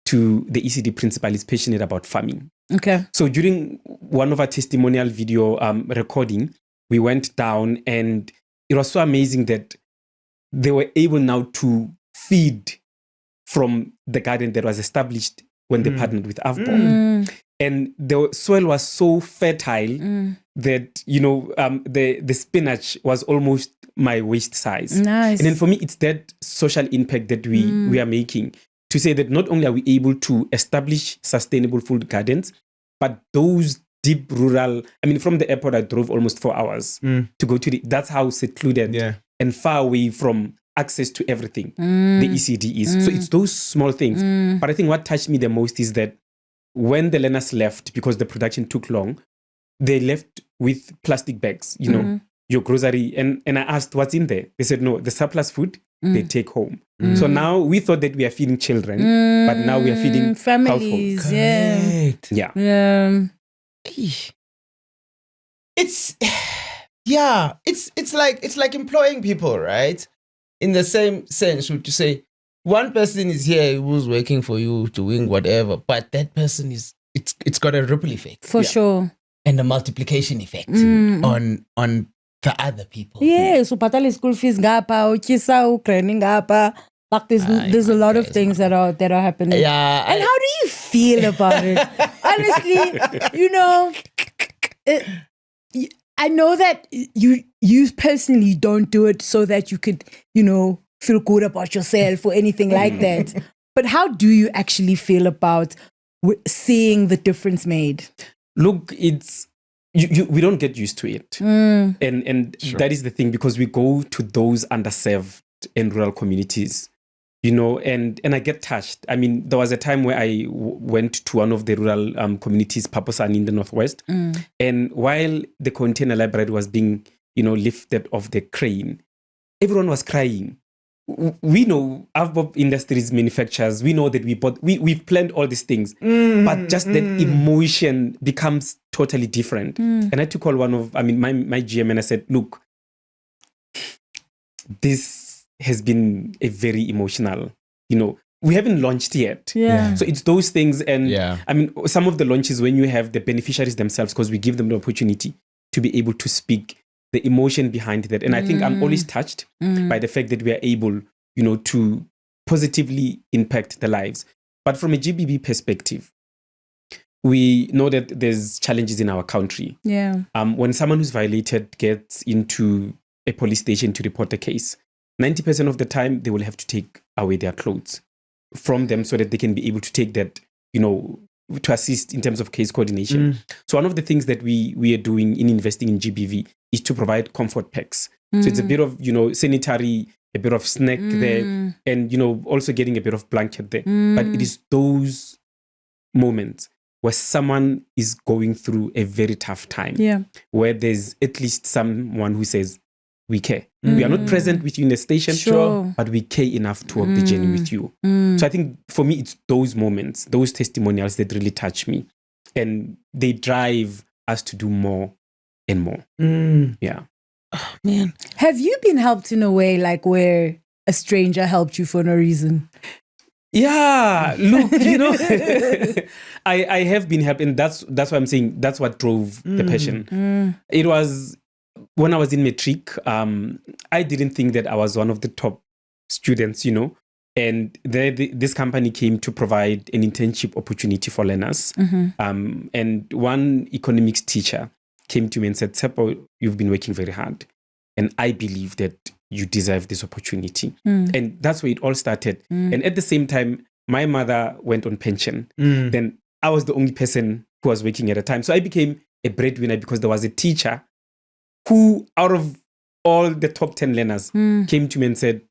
to the ECD principal is passionate about farming. Okay. So during one of our testimonial video recording, we went down and it was so amazing that they were able now to feed from the garden that was established when they partnered with Avbob. And the soil was so fertile that, the spinach was almost my waist size. Nice. And then for me, it's that social impact that we are making, to say that not only are we able to establish sustainable food gardens, but those deep rural, from the airport, I drove almost 4 hours to go to that's how secluded and far away from access to everything the ECD is. So it's those small things. But I think what touched me the most is that when the learners left, because the production took long, they left with plastic bags, your grocery. And I asked, what's in there? They said, no, the surplus food they take home. So now we thought that we are feeding children, but now we are feeding families. Households. Yeah. It's like employing people, right? In the same sense, would you say one person is here who's working for you doing whatever, but that person it's got a ripple effect for sure, and a multiplication effect on the other people. Yeah, so patali school fees gapa, ukisa, training gapa. Like there's a lot of things that are happening. Yeah. And how do you feel about it? Honestly, I know that you personally don't do it so that you could, feel good about yourself or anything like that. But how do you actually feel about seeing the difference made? Look, it's we don't get used to it, and sure. That is the thing, because we go to those underserved and rural communities, and I get touched. I mean, there was a time where I went to one of the rural communities, Paposan in the Northwest, and while the container library was being, lifted off the crane, everyone was crying. We know Avbob Industries manufacturers, we know that we've planned all these things, but just that emotion becomes totally different. And I had to call one of, my GM, and I said, look, this has been a very emotional, we haven't launched yet. Yeah. So it's those things. And some of the launches, when you have the beneficiaries themselves, because we give them the opportunity to be able to speak the emotion behind that. And I think I'm always touched by the fact that we are able, to positively impact the lives. But from a GBB perspective, we know that there's challenges in our country. Yeah. When someone who's violated gets into a police station to report a case, 90% of the time they will have to take away their clothes from them so that they can be able to take that, to assist in terms of case coordination. So one of the things that we are doing in investing in GBV is to provide comfort packs. So it's a bit of, sanitary, a bit of snack there, and, also getting a bit of blanket there. But it is those moments where someone is going through a very tough time, where there's at least someone who says, we care. We are not present with you in the station, but we care enough to walk the journey with you. So I think for me, it's those moments, those testimonials that really touch me. And they drive us to do more and more. Yeah. Oh, man. Have you been helped in a way like where a stranger helped you for no reason? Yeah, look, I have been helped, and that's what I'm saying. That's what drove the passion. It was when I was in matric. I didn't think that I was one of the top students, and this company came to provide an internship opportunity for learners. And one economics teacher came to me and said, "Tsepo, you've been working very hard, and I believe that you deserve this opportunity." And that's where it all started. And at the same time, my mother went on pension. Then I was the only person who was working at the time. So I became a breadwinner because there was a teacher who, out of all the top 10 learners, came to me and said,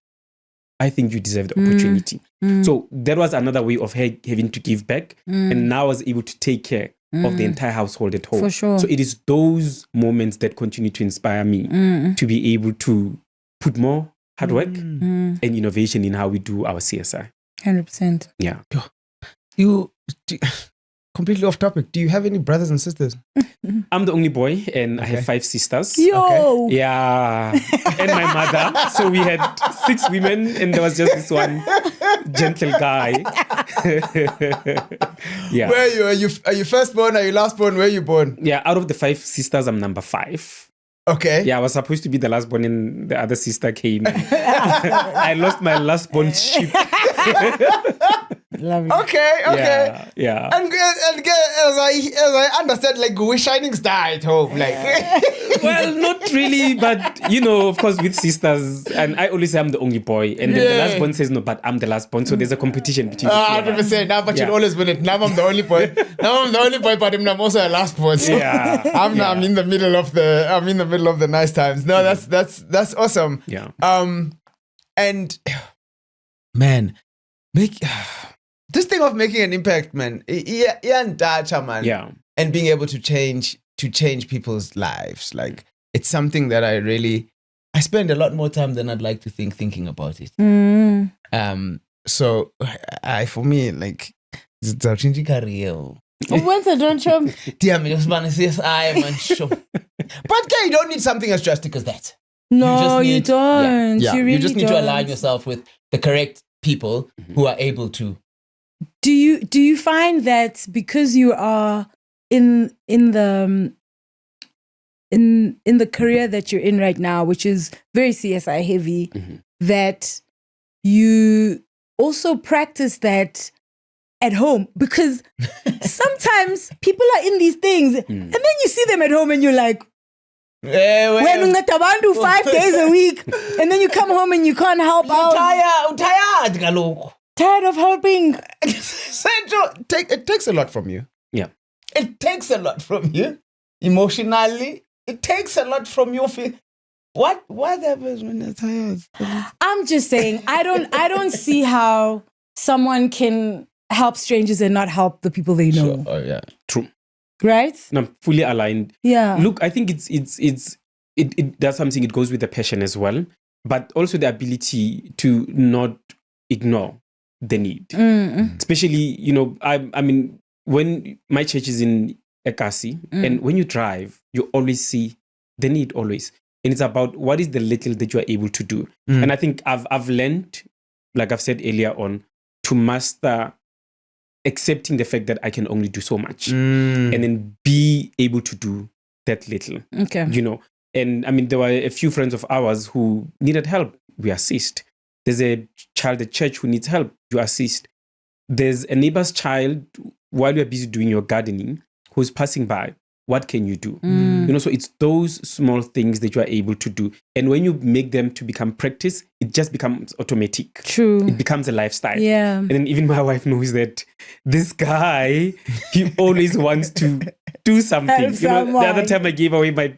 I think you deserve the opportunity. So that was another way of having to give back. And now I was able to take care of the entire household at home. For sure. So it is those moments that continue to inspire me to be able to put more hard work and innovation in how we do our CSI. 100%. Yeah. Completely off topic. Do you have any brothers and sisters? I'm the only boy, and I have 5 sisters. Yo! Okay. Yeah. And my mother. So we had 6 women, and there was just this one gentle guy. Yeah. Where are you? Are you first born? Are you last born? Where are you born? Yeah, out of the 5 sisters, I'm number 5. Okay. Yeah, I was supposed to be the last born, and the other sister came. I lost my last born sheep. Love it. Okay. Yeah. And as I understand, like we're shining star at home, like. Well, not really, but of course, with sisters, and I always say I'm the only boy, and then the last born says no, but I'm the last born, so there's a competition between the 100%. Now, but you'd always win it. Now I'm the only boy. But I'm also a last born. So I'm in the middle of the nice times. No, that's awesome. Yeah. And man, this thing of making an impact, man. And data, man. Yeah. And being able to change people's lives. Like it's something that I spend a lot more time than I'd like to thinking about it. So for me, like it's a changing career. Once I don't show. Dear me, just man, CSI, man, show. But you don't need something as drastic as that. No, you don't. Yeah. You really just need don't. to align yourself with the correct people who are able to. Do you find that because you are in the career that you're in right now, which is very CSI heavy, that you also practice that at home? Because sometimes people are in these things and then you see them at home and you're like, when 5 days a week, and then you come home and you can't help out. Tired of helping. It takes a lot from you. Yeah. It takes a lot from you emotionally. It takes a lot from your feel. What happens when you're tired? I'm just saying, I don't see how someone can help strangers and not help the people they know. Sure. Oh yeah. True. Right? No, I'm fully aligned. Yeah. Look, I think that's something, it goes with the passion as well, but also the ability to not ignore the need. Especially, I mean, when my church is in Ekasi, and when you drive, you always see the need always. And it's about what is the little that you are able to do. And I think I've learned, like I've said earlier on, to master accepting the fact that I can only do so much and then be able to do that little. Okay. And I mean, there were a few friends of ours who needed help. We assist. There's a child at church who needs help. You assist. There's a neighbor's child while you're busy doing your gardening, who's passing by, what can you do? So it's those small things that you are able to do. And when you make them to become practice, it just becomes automatic. True. It becomes a lifestyle. Yeah. And then even my wife knows that this guy, he always wants to do something. Help someone. The other time I gave away my,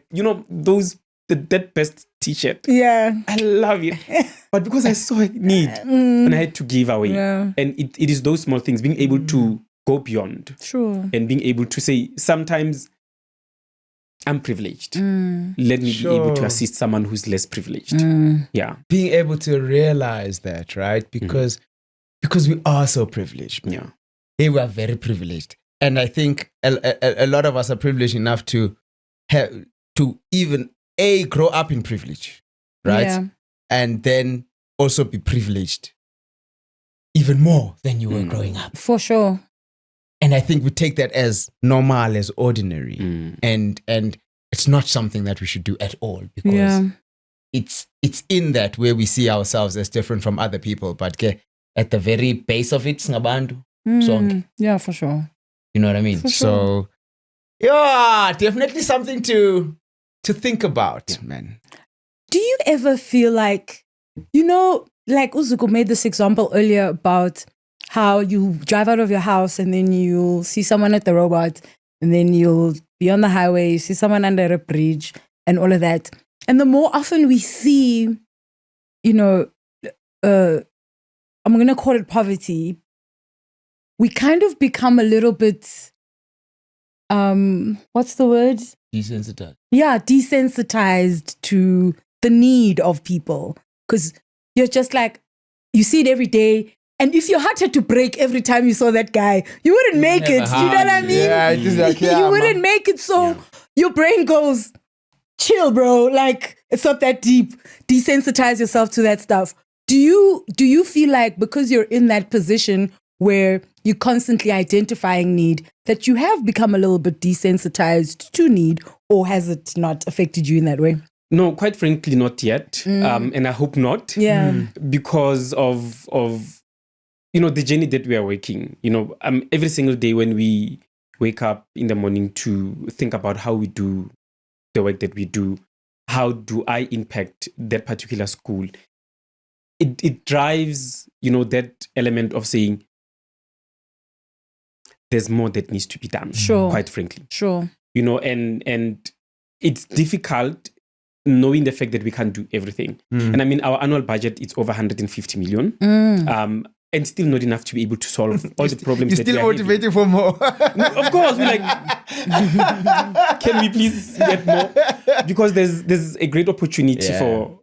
that best t-shirt. Yeah. I love it. But because I saw a need and I had to give away. Yeah. And it is those small things, being able to go beyond. Sure. And being able to say, sometimes I'm privileged. Let me be able to assist someone who's less privileged. Yeah. Being able to realize that, right? Because we are so privileged. Yeah. Hey, we are very privileged. And I think a lot of us are privileged enough to have to even grow up in privilege, right? Yeah. And then also be privileged even more than you were growing up. For sure. And I think we take that as normal, as ordinary. And it's not something that we should do at all, because it's in that where we see ourselves as different from other people. But at the very base of it, ngabantu. Yeah, for sure. You know what I mean? For So yeah, definitely something to think about, man. Do you ever feel like, like Uzuko made this example earlier about how you drive out of your house and then you'll see someone at the robot, and then you'll be on the highway, you see someone under a bridge and all of that. And the more often we see, I'm going to call it poverty, we kind of become a little bit, what's the word? Desensitized. Yeah, desensitized to the need of people. Because you're just like, you see it every day. And if your heart had to break every time you saw that guy, you wouldn't make it. You know what I mean? Yeah, it is like, you wouldn't make it. So your brain goes, chill, bro. Like, it's not that deep. Desensitize yourself to that stuff. Do you feel like because you're in that position where you're constantly identifying need, that you have become a little bit desensitized to need, or has it not affected you in that way? No, quite frankly, not yet. And I hope not. Yeah. Because of the journey that we are working. Every single day when we wake up in the morning to think about how we do the work that we do, how do I impact that particular school? It drives, that element of saying, there's more that needs to be done. Sure. Quite frankly. Sure. And it's difficult knowing the fact that we can't do everything. And I mean, our annual budget is over 150 million. And still not enough to be able to solve all the problems. You're still motivating for more. Of course, we're like, can we please get more? Because there's a great opportunity for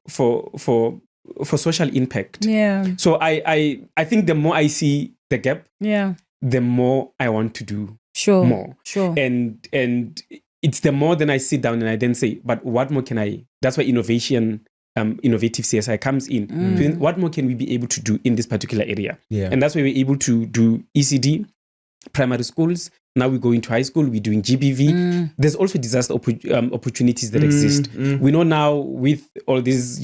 social impact. Yeah. So I think the more I see the gap, the more I want to do more. Sure. And it's the more then I sit down and I then say, but what more can I? That's why innovative CSI comes in. What more can we be able to do in this particular area? Yeah. And that's why we're able to do ECD, primary schools. Now we go into high school, we're doing GBV. There's also disaster opportunities that exist. We know now with all these,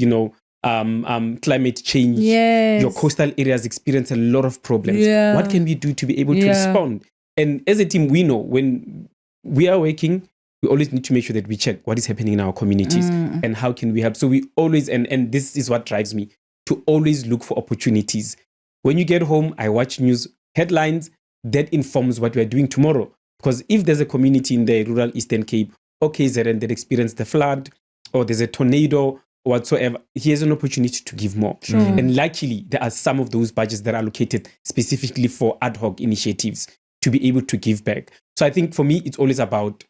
climate change, your coastal areas experience a lot of problems. Yeah. What can we do to be able to respond? And as a team, we know when we are working, we always need to make sure that we check what is happening in our communities and how can we help. So we always, and this is what drives me, to always look for opportunities. When you get home, I watch news headlines that informs what we are doing tomorrow. Because if there's a community in the rural Eastern Cape or KZN that experienced the flood, or there's a tornado, whatsoever, here's an opportunity to give more. And luckily, there are some of those budgets that are allocated specifically for ad hoc initiatives to be able to give back. So I think for me, it's always about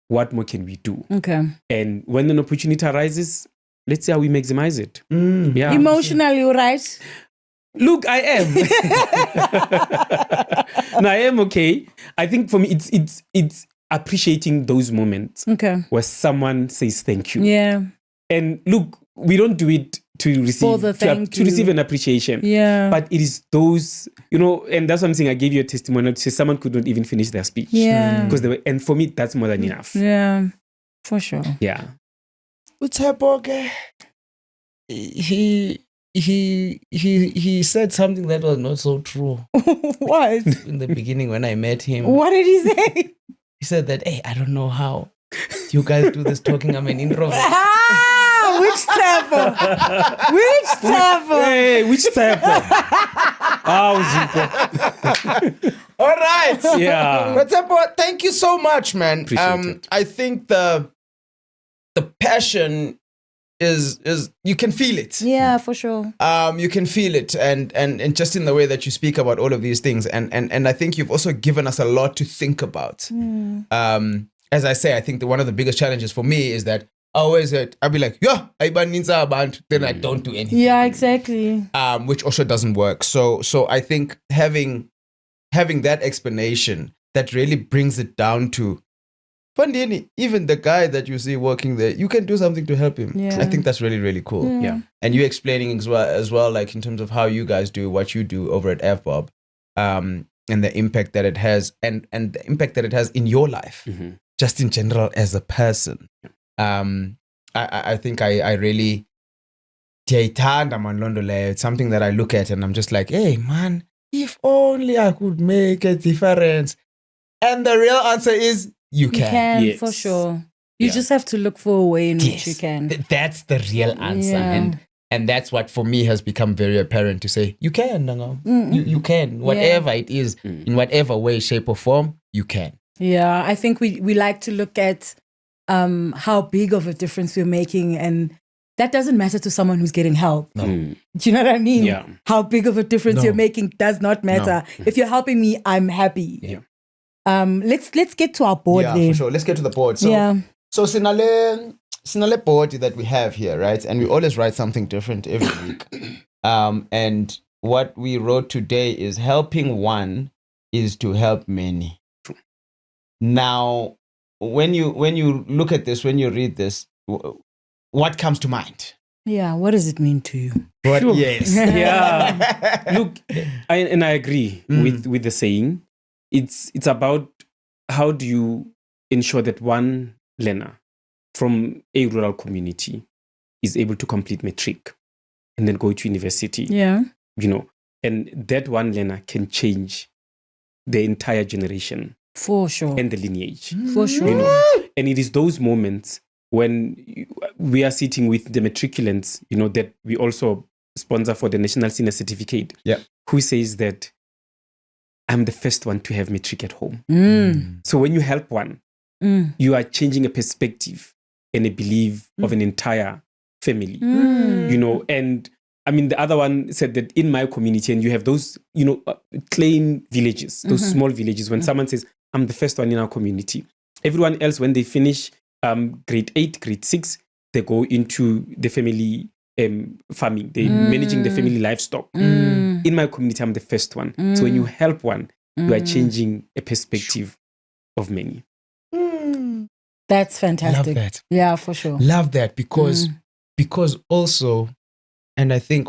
what more can we do? Okay. And when an opportunity arises, let's see how we maximize it. Yeah. Emotionally, right? Look, I am. No, I am okay. I think for me, it's appreciating those moments where someone says thank you. Yeah. And look, we don't do it to receive to receive an appreciation. Yeah. But it is those, and that's what I'm saying. I gave you a testimonial to say someone could not even finish their speech. Yeah. Because and for me, that's more than enough. Yeah. For sure. Yeah. Uteboke, he he said something that was not so true What? in the beginning when I met him. What did he say? He said that, hey, I don't know how you guys do this talking. I'm an introvert. Which temple? Which temple? Hey, which temple? All right. Yeah. But Tempo, thank you so much, man. Appreciate it. I think the passion is you can feel it. Yeah, for sure. You can feel it, and just in the way that you speak about all of these things, and I think you've also given us a lot to think about. As I say, I think one of the biggest challenges for me is that I'll be like, yeah, then I don't do anything. Yeah, exactly. Which also doesn't work. So I think having that explanation that really brings it down to Pandini, even the guy that you see working there, you can do something to help him. Yeah. I think that's really, really cool. Yeah. And you explaining as well, like in terms of how you guys do what you do over at Avbob, and the impact that it has, and the impact that it has in your life, just in general as a person. I think I really, it's something that I look at and I'm just like, hey man, if only I could make a difference. And the real answer is you can. You can, Yes. for sure. You just have to look for a way in which you can. That's the real answer. Yeah. And that's what for me has become very apparent to say, you can, Nanga. You can. Whatever it is, in whatever way, shape or form, you can. Yeah, I think we like to look at how big of a difference we're making, and that doesn't matter to someone who's getting help. No. Do you know what I mean? Yeah. How big of a difference you're making does not matter. If you're helping me, I'm happy. Yeah. Let's get to our board Yeah, there. for sure. Let's get to the board. So, so sinale board that we have here, right? And we always write something different every week. And what we wrote today is helping one is to help many. Now, when you look at this, when you read this, what comes to mind? Yeah, what does it mean to you? What? Yes. Yeah. Look, I agree with the saying. It's about how do you ensure that one learner from a rural community is able to complete matric and then go to university. Yeah. You know, and that one learner can change the entire generation. For sure. And the lineage. For sure. You know, and it is those moments when we are sitting with the matriculants, you know, that we also sponsor for the National Senior Certificate. Yeah. Who says that I'm the first one to have matric at home. So when you help one, you are changing a perspective and a belief of an entire family. You know, and I mean, the other one said that in my community, and you have those, you know, claim villages, those small villages, when someone says, I'm the first one in our community. Everyone else, when they finish grade 8, grade 6, they go into the family farming. They're managing the family livestock. In my community, I'm the first one. So when you help one, you are changing a perspective of many. That's fantastic. Love that. Yeah, for sure. Love that because also, and I think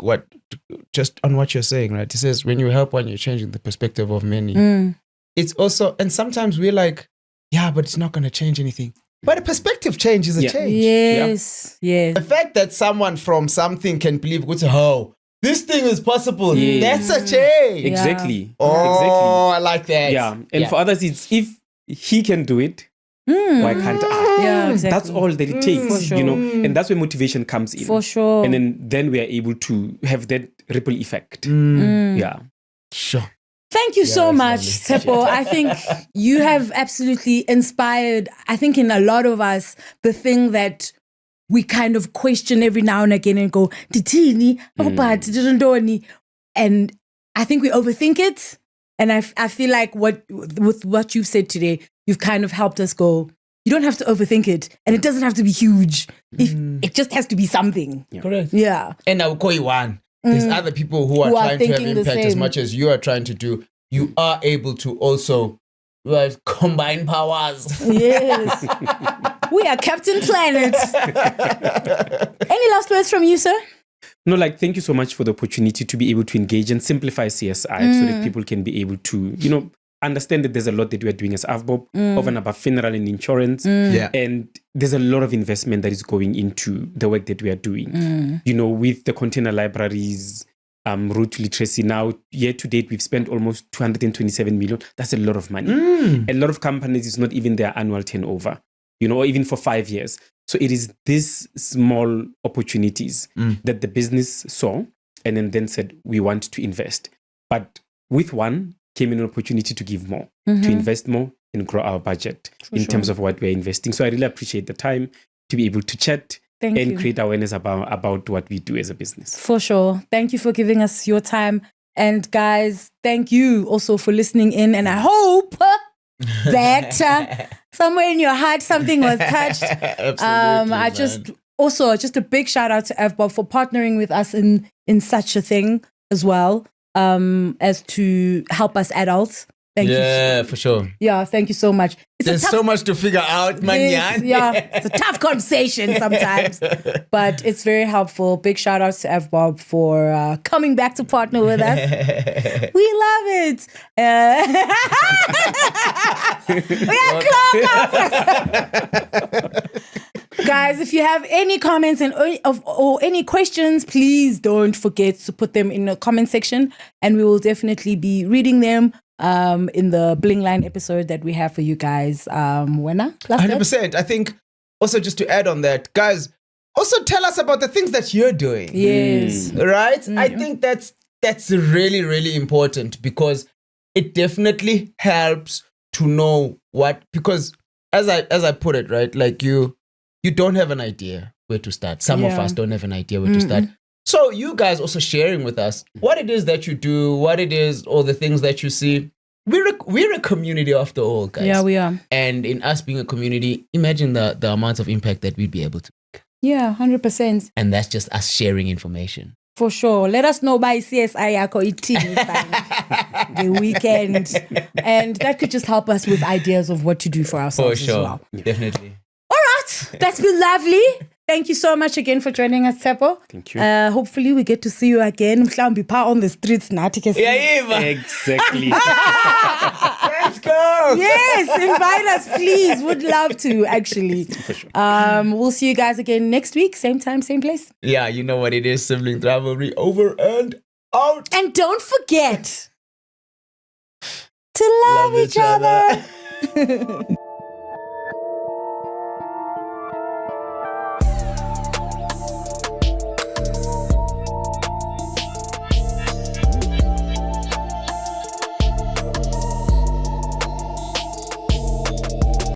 just on what you're saying, right? It says when you help one, you're changing the perspective of many. It's also, and sometimes we're like, yeah, but it's not going to change anything. But a perspective change is a change. Yes, yes. The fact that someone from something can believe, oh, this thing is possible. That's a change. Exactly. Oh, I like that. Yeah. And for others, it's if he can do it, why can't I? Yeah, exactly. That's all that it takes, For sure. you know, and that's where motivation comes in. For sure. And then we are able to have that ripple effect. Yeah. Sure. Thank you so much, Tsepo. I think you have absolutely inspired, I think in a lot of us, the thing that we kind of question every now and again and go, Titini, and I think we overthink it. And I feel like with what you've said today, you've kind of helped us go, you don't have to overthink it. And it doesn't have to be huge. It just has to be something. Yeah. Correct. Yeah. And I will call you one. There's other people who are trying to have thinking the impact as same. much as you are trying to do. You are able to also combine powers. Yes. We are Captain Planet. Any last words from you, sir? No, thank you so much for the opportunity to be able to engage and simplify CSI so that people can be able to, you know, understand that there's a lot that we are doing as Avbob, over and above funeral and insurance. Yeah. And there's a lot of investment that is going into the work that we are doing. You know, with the container libraries, route literacy. Now, year to date, we've spent almost 227 million. That's a lot of money. A lot of companies, it's not even their annual turnover, you know, or even for 5 years. So it is these small opportunities that the business saw and then said, we want to invest. But with one came an opportunity to give more, to invest more and grow our budget in terms of what we're investing. So I really appreciate the time to be able to chat and create awareness about what we do as a business. For sure. Thank you for giving us your time. And guys, thank you also for listening in. And I hope that somewhere in your heart something was touched. Absolutely, just a big shout out to Avbob for partnering with us in such a thing as well, as to help us adults. Thank you. For sure. Yeah, thank you so much. There's so much to figure out, man. Yeah, it's a tough conversation sometimes, but it's very helpful. Big shout out to Avbob for coming back to partner with us. We love it. We are clock. Guys, if you have any comments or any questions, please don't forget to put them in the comment section, and we will definitely be reading them in the Bling Line episode that we have for you guys. When 100%. I think also just to add on that, guys, also tell us about the things that you're doing. Yes. Right? I think that's really, really important, because it definitely helps to know because as I put it, right, like you don't have an idea where to start. Some of us don't have an idea where to start. So you guys also sharing with us what it is that you do, what it is, all the things that you see. We're a community after all, guys. Yeah, we are. And in us being a community, imagine the amount of impact that we'd be able to make. Yeah, 100%. And that's just us sharing information. For sure. Let us know by CSI Yako the weekend. And that could just help us with ideas of what to do for ourselves as well. Definitely. All right. That's been lovely. Thank you so much again for joining us, Tsepo. Thank you. Hopefully we get to see you again. On the streets. Exactly. Let's go. Yes, invite us, please. Would love to, actually. For sure. We'll see you guys again next week. Same time, same place. Yeah, you know what it is. Sibling rivalry over and out. And don't forget to love each other.